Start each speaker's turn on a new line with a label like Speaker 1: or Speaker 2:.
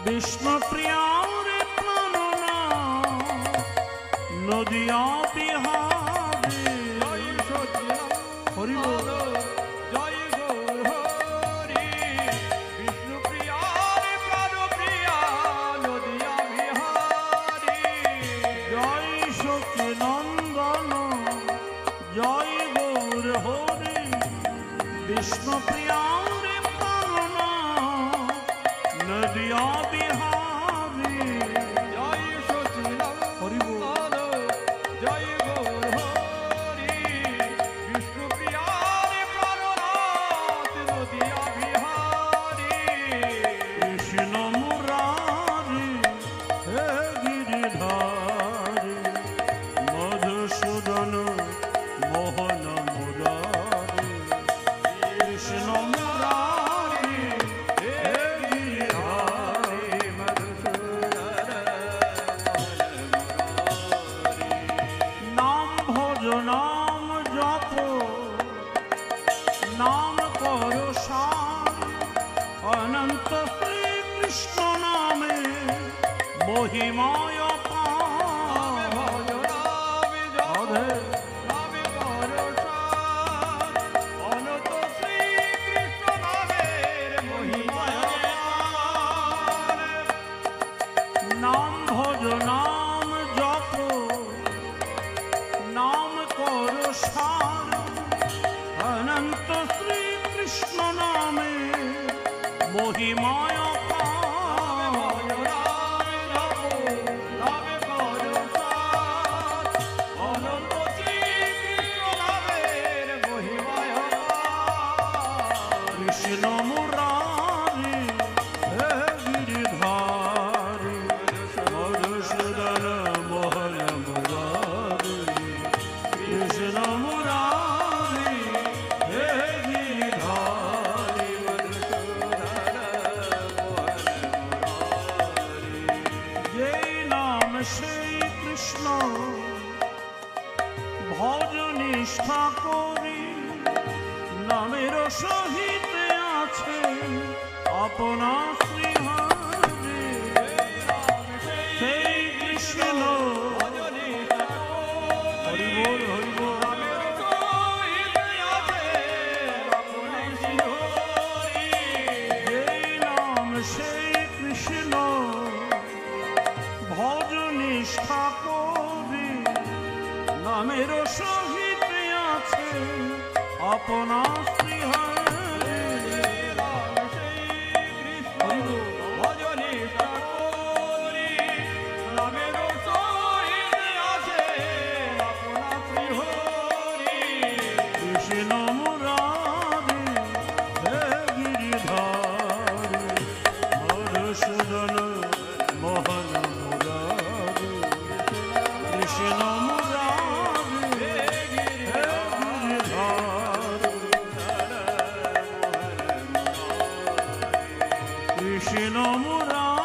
Speaker 1: বিষ্ণুপ্রিয়া রে প্রাণনা নদিয়া বিহারে হরি বল
Speaker 2: জয় গৌর হরি বিষ্ণুপ্রিয়া রে প্রাণপ্রিয়া নদিয়া বিহারি
Speaker 1: জয় সখী নন্দন জয় গৌর হরি বিষ্ণুপ্রিয়া রে প্রাণনা নদিয়া বিহারে
Speaker 2: জয় সচিনন্দন জয় গৌর হরি বিষ্ণুপ্রিয়া রে প্রাণনাথ নদিয়া বিহারি
Speaker 1: কৃষ্ণ মুরারি হে গিরিধারি মধুসূদন মোহন মুরারি কৃষ্ণ মুরারি হে গিরিধারি নাম ভজ নাম জপ নাম করো সার অনন্ত শ্রীকৃষ্ণ নামে মহিমায় পার।
Speaker 2: ভজ নামে জপ নামে পরশার অনন্ত শ্রীকৃষ্ণ নামের মহিমা
Speaker 1: নাম ভজ নাম জপ নাম করো সার অনন্ত শ্রীকৃষ্ণ নামে মহিমায় পার। কৃষ্ণ মুরারি হে গিরিধারি মধুসূদন মোহন মুরারি কৃষ্ণ মুরারি হে গিরিধারি যেই নাম সেই কৃষ্ণ ভজ নিষ্ঠা করি নামের সহিত আছে আপনা শ্রীহরি সেই কৃষ্ণ হরি বল হরি বল যেই নাম সেই কৃষ্ণ ভজ নিষ্ঠা করি নামের সহিত আছে আপনা শ্রীহরি কৃষ্ণ মুরারি হে গিরিধারি মধুসূদন মোহন মুরারি কৃষ্ণ মুরারি হে গিরিধারি কৃষ্ণ মুরারি